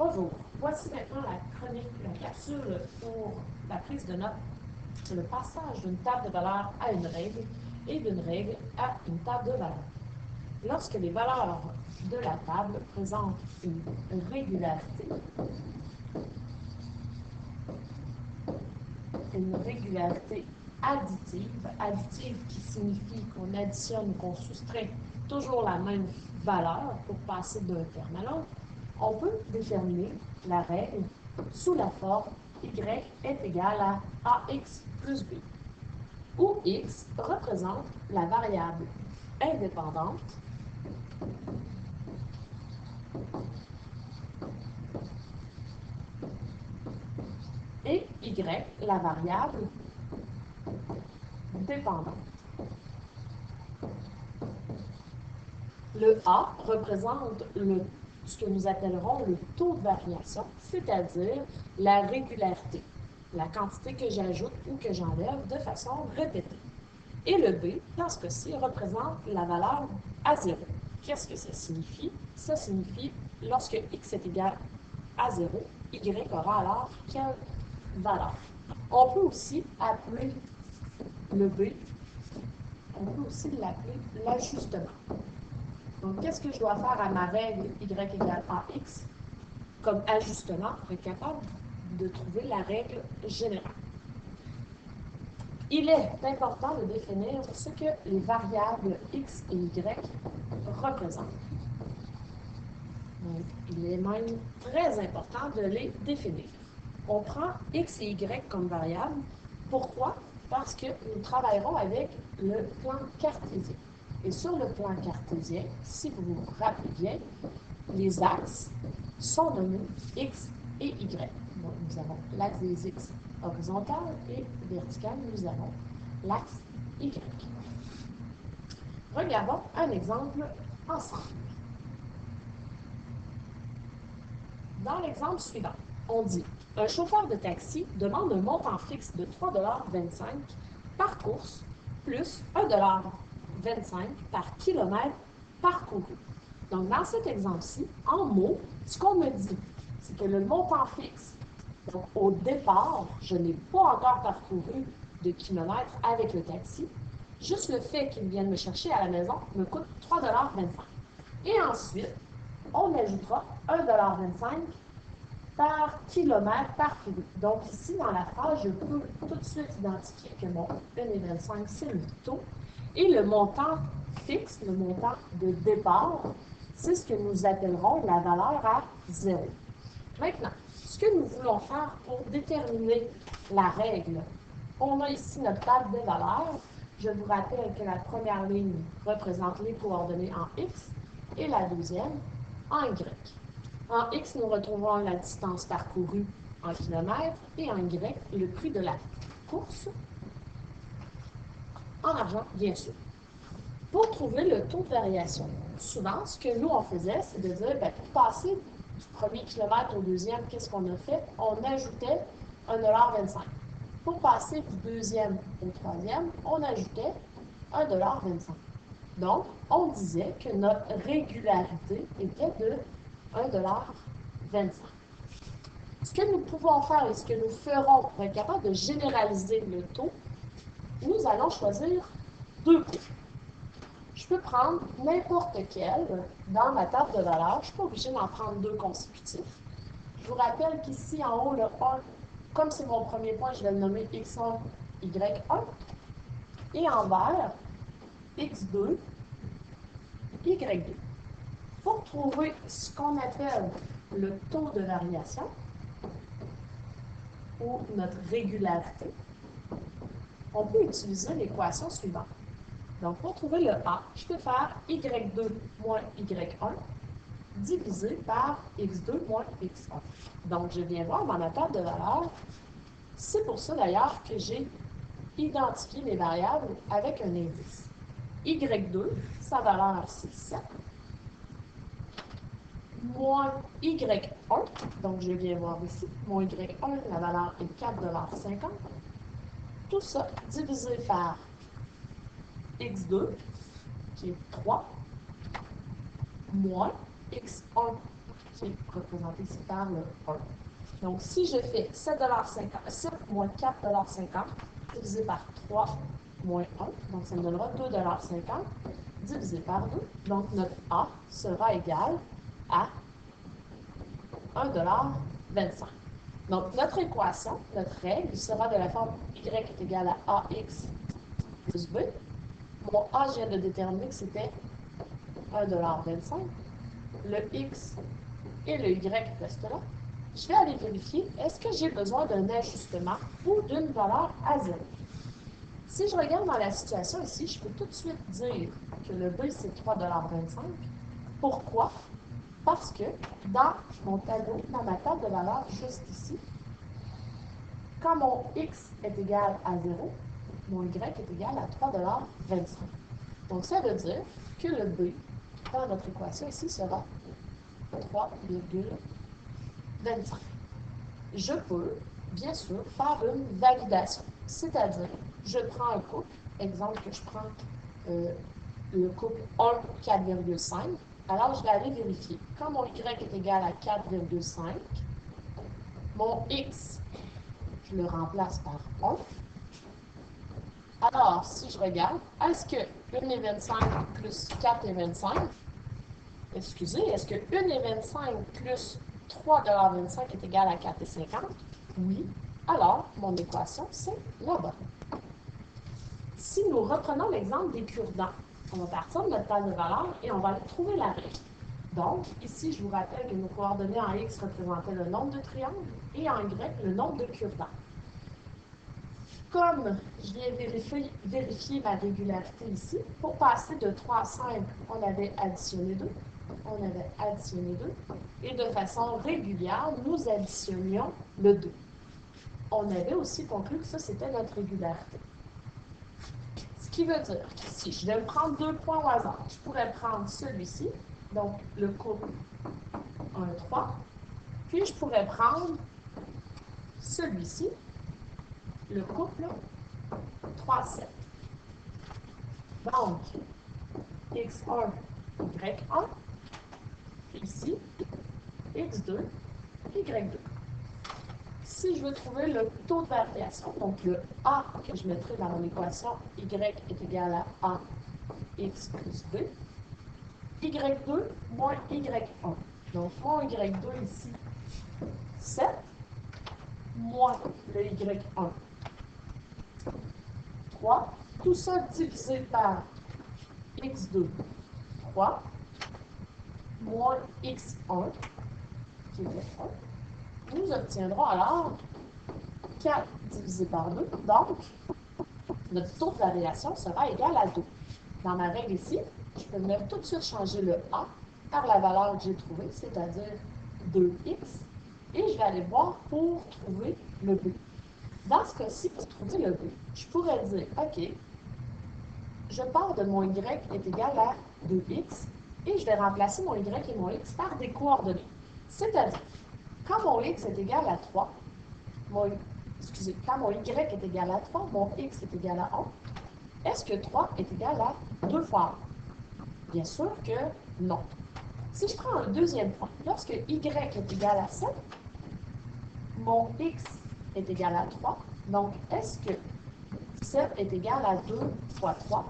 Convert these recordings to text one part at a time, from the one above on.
Bonjour, voici maintenant la chronique, la capsule pour la prise de notes. C'est le passage d'une table de valeurs à une règle et d'une règle à une table de valeurs. Lorsque les valeurs de la table présentent une régularité additive qui signifie qu'on additionne ou qu'on soustrait toujours la même valeur pour passer d'un terme à l'autre, on peut déterminer la règle sous la forme y est égal à ax plus b, où x représente la variable indépendante et y la variable dépendante. Le A représente ce que nous appellerons le taux de variation, c'est-à-dire la régularité, la quantité que j'ajoute ou que j'enlève de façon répétée. Et le B, dans ce cas-ci, représente la valeur à 0. Qu'est-ce que ça signifie? Ça signifie, lorsque x est égal à 0, y aura alors quelle valeur? On peut aussi appeler le B, on peut aussi l'appeler l'ajustement. Donc, qu'est-ce que je dois faire à ma règle y égale ax comme ajustement pour être capable de trouver la règle générale? Il est important de définir ce que les variables x et y représentent. Donc, il est même très important de les définir. On prend x et y comme variables. Pourquoi? Parce que nous travaillerons avec le plan cartésien. Et sur le plan cartésien, si vous vous rappelez bien, les axes sont nommés x et y. Donc, nous avons l'axe des x horizontal et vertical, nous avons l'axe y. Regardons un exemple ensemble. Dans l'exemple suivant, on dit « Un chauffeur de taxi demande un montant fixe de 3,25 $ par course plus 1,25 $ par kilomètre parcouru. » Donc, dans cet exemple-ci, en mots, ce qu'on me dit, c'est que le montant fixe, donc au départ, je n'ai pas encore parcouru de kilomètres avec le taxi. Juste le fait qu'il vienne me chercher à la maison me coûte 3,25 $. Et ensuite, on ajoutera 1,25 $ par kilomètre parcouru. Donc ici, dans la phrase, je peux tout de suite identifier que mon 1,25 $, c'est le taux. Et le montant fixe, le montant de départ, c'est ce que nous appellerons la valeur à 0. Maintenant, ce que nous voulons faire pour déterminer la règle, on a ici notre table de valeurs. Je vous rappelle que la première ligne représente les coordonnées en x et la deuxième en y. En x, nous retrouvons la distance parcourue en kilomètres et en y, le prix de la course en argent, bien sûr. Pour trouver le taux de variation, souvent, ce que nous, on faisait, c'est de dire, pour passer du premier kilomètre au deuxième, qu'est-ce qu'on a fait? On ajoutait 1,25 $. Pour passer du deuxième au troisième, on ajoutait 1,25 $. Donc, on disait que notre régularité était de 1,25 $. Ce que nous pouvons faire et ce que nous ferons pour être capable de généraliser le taux, nous allons choisir deux coûts. Je peux prendre n'importe quel dans ma table de valeurs. Je ne suis pas obligée d'en prendre deux consécutifs. Je vous rappelle qu'ici, en haut, le 1, comme c'est mon premier point, je vais le nommer x1, y1. Et en vert, x2, y2. Pour trouver ce qu'on appelle le taux de variation, ou notre régularité, on peut utiliser l'équation suivante. Donc, pour trouver le A, je peux faire y2 moins y1 divisé par x2 moins x1. Donc, je viens voir dans ma table de valeurs. C'est pour ça, d'ailleurs, que j'ai identifié les variables avec un indice. y2, sa valeur, c'est 7. Moins y1, donc je viens voir ici, mon y1, la valeur est 4,50 $. Tout ça divisé par x2, qui est 3, moins x1, qui est représenté ici par le 1. Donc, si je fais 7,50 7 moins 4,50 divisé par 3 moins 1, donc ça me donnera 2,50 divisé par 2. Donc, notre A sera égal à 1,25 $. Donc, notre équation, notre règle, sera de la forme y est égal à AX plus B. Mon A, je viens de déterminer que c'était 1,25 $. Le X et le Y restent là. Je vais aller vérifier, est-ce que j'ai besoin d'un ajustement ou d'une valeur à 0? Si je regarde dans la situation ici, je peux tout de suite dire que le B, c'est 3,25 $. Pourquoi? Parce que dans mon tableau, dans ma table de valeur juste ici, quand mon X est égal à 0, mon Y est égal à 3,25 $. Donc, ça veut dire que le B, dans notre équation ici, sera 3,25. Je peux, bien sûr, faire une validation. C'est-à-dire, je prends un couple, exemple que je prends le couple 1, 4,5. Alors, je vais aller vérifier. Quand mon Y est égal à 4,5, mon X, je le remplace par 1. Alors, si je regarde, est-ce que 1,25 plus 4,25, excusez, est-ce que 1,25 plus 3,25 est égal à 4,50? Oui. Alors, mon équation, c'est la bonne. Si nous reprenons l'exemple des cure-dents, on va partir de notre table de valeur et on va aller trouver la règle. Donc, ici, je vous rappelle que nos coordonnées en X représentaient le nombre de triangles et en Y, le nombre de cure-dents. Comme je viens vérifier ma régularité ici, pour passer de 3 à 5, on avait additionné 2. On avait additionné 2. Et de façon régulière, nous additionnions le 2. On avait aussi conclu que ça, c'était notre régularité. Ce qui veut dire qu'ici, je vais prendre 2 points au hasard. Je pourrais prendre celui-ci, donc le couple 1, 3. Puis, je pourrais prendre celui-ci, le couple 3, 7. Donc, x1, y1, ici, x2, y2. Si je veux trouver le taux de variation, donc le A que je mettrai dans mon équation, y est égal à A x plus b, y2 moins y1. Donc, mon y2 ici, 7, moins le y1, 3. Tout ça divisé par x2, 3, moins x1, qui est 1. Nous obtiendrons alors 4 divisé par 2. Donc, notre taux de variation sera égal à 2. Dans ma règle ici, je peux même tout de suite changer le A par la valeur que j'ai trouvée, c'est-à-dire 2x, et je vais aller voir pour trouver le B. Dans ce cas-ci, pour trouver le B, je pourrais dire, OK, je pars de mon Y est égal à 2x, et je vais remplacer mon Y et mon X par des coordonnées. C'est-à-dire, quand mon X est égal à 3, quand mon Y est égal à 3, mon X est égal à 1, est-ce que 3 est égal à 2 fois 1? Bien sûr que non. Si je prends un deuxième point, lorsque Y est égal à 7, mon X est égal à 3, donc est-ce que 7 est égal à 2 fois 3?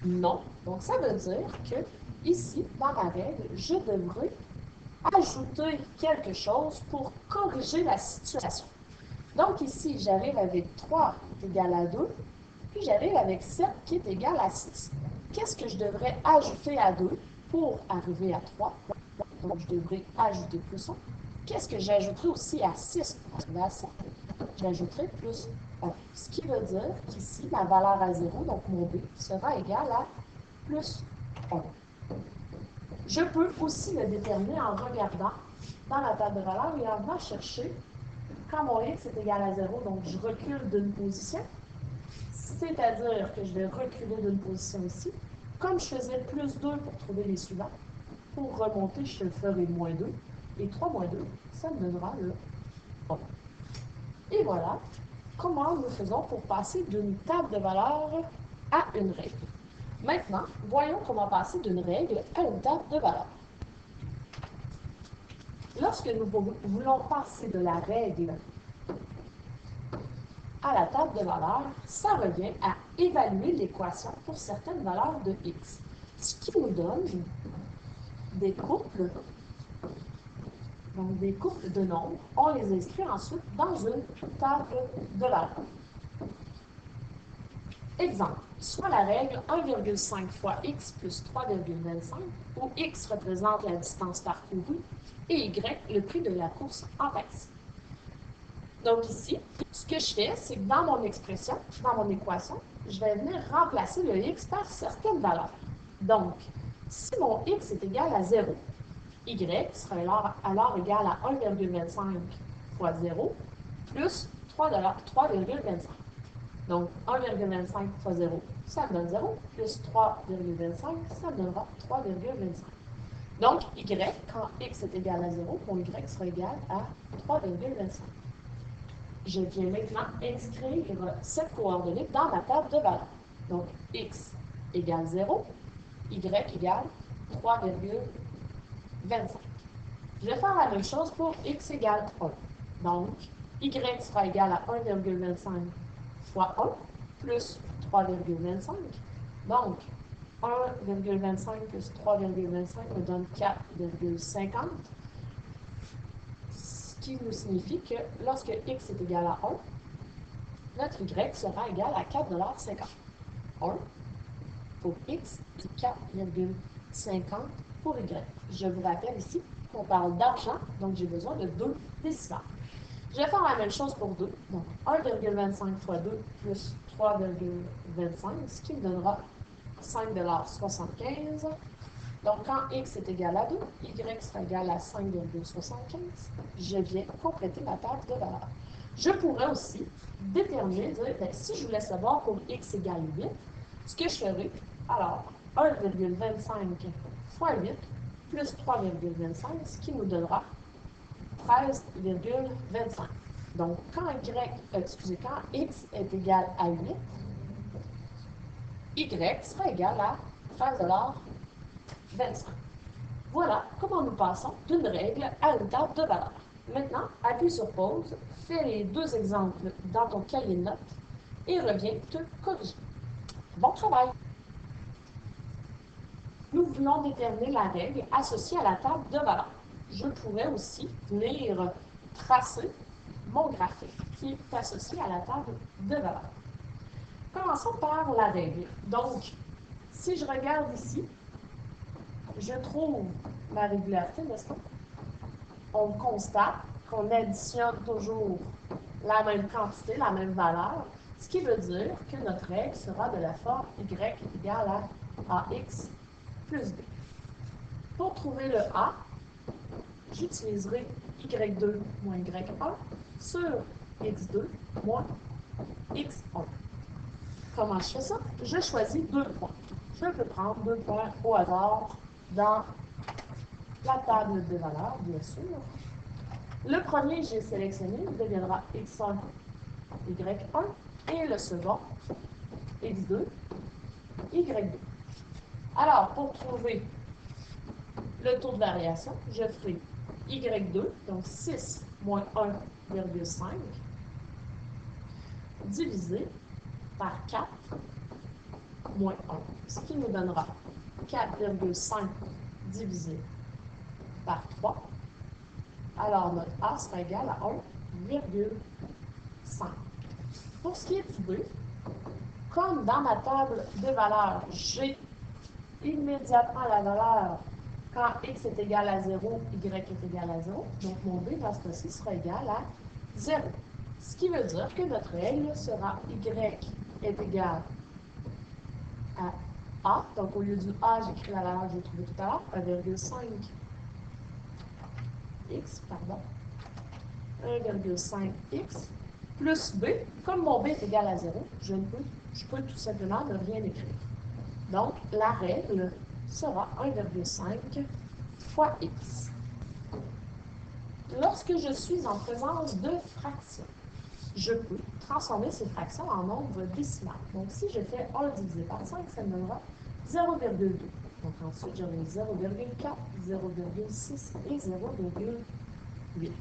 Non. Donc ça veut dire que ici, dans ma règle, je devrais ajouter quelque chose pour corriger la situation. Donc ici, j'arrive avec 3 qui est égal à 2, puis j'arrive avec 7 qui est égal à 6. Qu'est-ce que je devrais ajouter à 2 pour arriver à 3? Donc, je devrais ajouter plus 1. Qu'est-ce que j'ajouterai aussi à 6 pour arriver à 7? J'ajouterai plus 1. Ce qui veut dire qu'ici, ma valeur à 0, donc mon B, sera égal à plus 1. Je peux aussi le déterminer en regardant dans la table de valeur et en venant chercher quand mon X est égal à 0, donc je recule d'une position. C'est-à-dire que je vais reculer d'une position ici. Comme je faisais plus 2 pour trouver les suivants, pour remonter, je ferai moins 2. Et 3 moins 2, ça me donnera le 1. Et voilà comment nous faisons pour passer d'une table de valeurs à une règle. Maintenant, voyons comment passer d'une règle à une table de valeurs. lorsque nous voulons passer de la règle à la table de valeurs, ça revient à évaluer l'équation pour certaines valeurs de x, ce qui nous donne des couples, donc des couples de nombres. On les inscrit ensuite dans une table de valeurs. Exemple, soit la règle 1,5 fois x plus 3,25, où x représente la distance parcourue et y le prix de la course en taxi. Donc ici, ce que je fais, c'est que dans mon expression, dans mon équation, je vais venir remplacer le x par certaines valeurs. Donc, si mon x est égal à 0, y sera alors égal à 1,25 fois 0 plus 3,25. Donc, 1,25 fois 0, ça me donne 0, plus 3,25, ça me donnera 3,25. Donc, y, quand x est égal à 0, mon y sera égal à 3,25. Je viens maintenant inscrire cette coordonnée dans ma table de valeurs. Donc, x égale 0, y égale 3,25. Je vais faire la même chose pour x égale 1. Donc, y sera égal à 1,25 fois 1 plus 3,25. Donc, 1,25 plus 3,25 me donne 4,50. Ce qui nous signifie que lorsque x est égal à 1, notre y sera égal à 4,50 $. 1 pour x et 4,50 pour y. Je vous rappelle ici qu'on parle d'argent, donc j'ai besoin de 2 décimales. Je vais faire la même chose pour 2. Donc, 1,25 fois 2 plus 3,25, ce qui me donnera 5,75 $. Donc, quand x est égal à 2, y sera égal à 5,75. Je viens compléter ma table de valeurs. Je pourrais aussi déterminer, dire, bien, si je voulais savoir pour x égale 8, ce que je ferais, alors, 1,25 fois 8 plus 3,25, ce qui nous donnera 13,25. Donc, quand x est égal à 8, y sera égal à 13,25 $. Voilà comment nous passons d'une règle à une table de valeurs. Maintenant, appuie sur pause, fais les 2 exemples dans ton cahier de notes et reviens te corriger. Bon travail! Nous voulons déterminer la règle associée à la table de valeurs. Je pourrais aussi venir tracer mon graphique qui est associé à la table de valeurs. Commençons par la règle. Donc, si je regarde ici, je trouve ma régularité, n'est-ce pas? On constate qu'on additionne toujours la même quantité, la même valeur, ce qui veut dire que notre règle sera de la forme y égale à ax plus b. Pour trouver le a, j'utiliserai y2 moins y1 sur x2 moins x1. Comment je fais ça? Je choisis 2 points. Je peux prendre 2 points au hasard dans la table de valeurs, bien sûr. Le premier que j'ai sélectionné deviendra x1, y1, et le second, x2, y2. Alors, pour trouver le taux de variation, je ferai y2, donc 6 moins 1,5, divisé par 4 moins 1, ce qui nous donnera 4,5 divisé par 3. Alors, notre A sera égal à 1,5. Pour ce qui est du B, comme dans ma table de valeurs, j'ai immédiatement la valeur quand x est égal à 0, y est égal à 0. Donc, mon B, dans ce cas-ci, sera égal à 0. Ce qui veut dire que notre règle sera y est égal à A. Donc, au lieu du A, j'écris la valeur que j'ai trouvée tout à l'heure, 1,5 x, pardon, 1,5x plus b. Comme mon b est égal à 0, je peux tout simplement ne rien écrire. Donc, la règle sera 1,5 fois x. Lorsque je suis en présence de fractions, je peux transformer ces fractions en nombre décimal. Donc, si je fais 1 divisé par 5, ça me donnera 0,2. Donc, ensuite, j'aurai 0,4, 0,6 et 0,7. 8.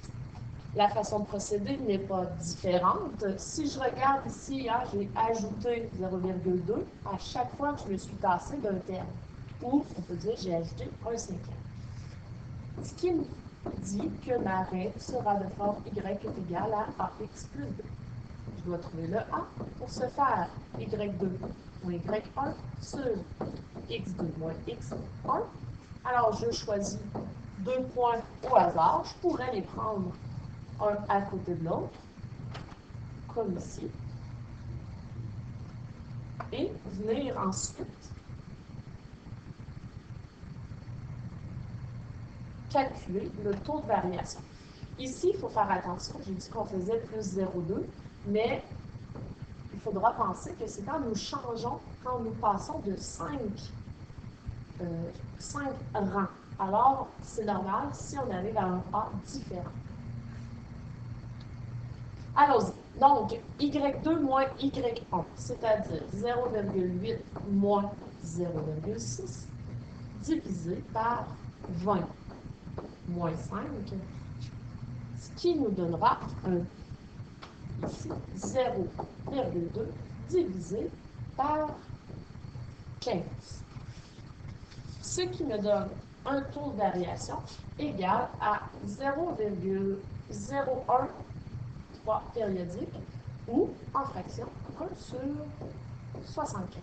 La façon de procéder n'est pas différente. Si je regarde ici, hein, j'ai ajouté 0,2 à chaque fois que je me suis tassé d'un terme. Ou, on peut dire, j'ai ajouté un cinquième. Ce qui me dit que ma règle sera de forme y est égale à ax plus 2. Je dois trouver le a pour ce faire. Y2 moins y1 sur x2 moins x1. Alors, je choisis deux points au hasard. Je pourrais les prendre un à côté de l'autre, comme ici. Et venir ensuite calculer le taux de variation. Ici, il faut faire attention. J'ai dit qu'on faisait plus 0,2, mais il faudra penser que c'est quand nous changeons, quand nous passons de 5 rangs. Alors, c'est normal si on arrive à un A différent. Allons-y. Donc, Y2 moins Y1, c'est-à-dire 0,8 moins 0,6 divisé par 20 moins 5, ce qui nous donnera ici 0,2 divisé par 15. Ce qui me donne un taux de variation égal à 0,013 périodique ou en fraction 1 sur 75.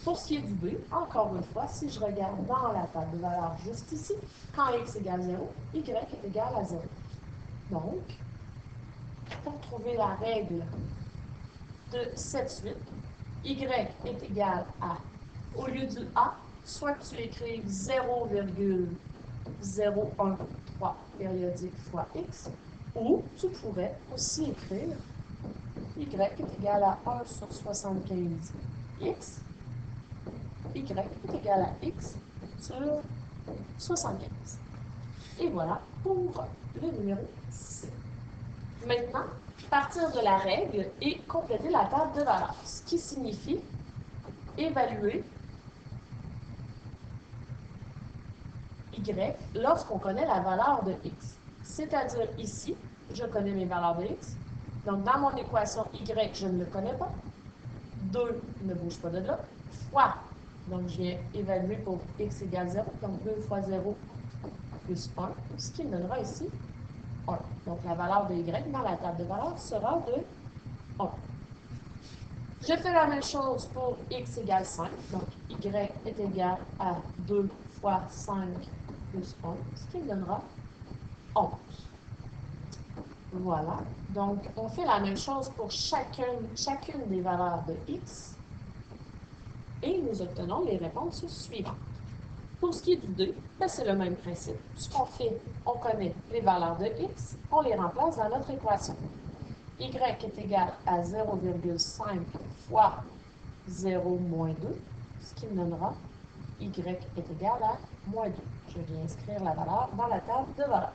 Pour ce qui est du B, encore une fois, si je regarde dans la table de valeurs juste ici, quand x égale 0, y est égal à 0. Donc, pour trouver la règle de cette suite, y est égal à, au lieu du a, soit que tu écrives 0,013 périodique fois x, ou tu pourrais aussi écrire y est égal à 1 sur 75 x, y est égal à x sur 75. Et voilà pour le numéro C. Maintenant, partir de la règle et compléter la table de valeurs, ce qui signifie évaluer y lorsqu'on connaît la valeur de x. C'est-à-dire ici, je connais mes valeurs de x. Donc, dans mon équation y, je ne le connais pas. 2 ne bouge pas de là. Fois, donc je viens évaluer pour x égale 0. Donc, 2 fois 0 plus 1, ce qui me donnera ici 1. Donc, la valeur de y dans la table de valeurs sera de 1. Je fais la même chose pour x égale 5. Donc, y est égal à 2 fois 5 plus 1, ce qui me donnera 11. Voilà. Donc, on fait la même chose pour chacune des valeurs de x et nous obtenons les réponses suivantes. Pour ce qui est du 2, c'est le même principe. Ce qu'on fait, on connaît les valeurs de x, on les remplace dans notre équation. Y est égal à 0,5 fois 0 moins 2, ce qui me donnera y est égal à moins 2. Je viens inscrire la valeur dans la table de valeurs.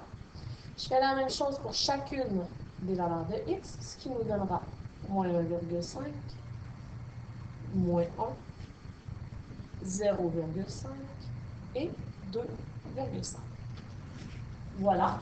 Je fais la même chose pour chacune des valeurs de x, ce qui nous donnera moins 1,5, moins 1, 0,5 et 2,5. Voilà.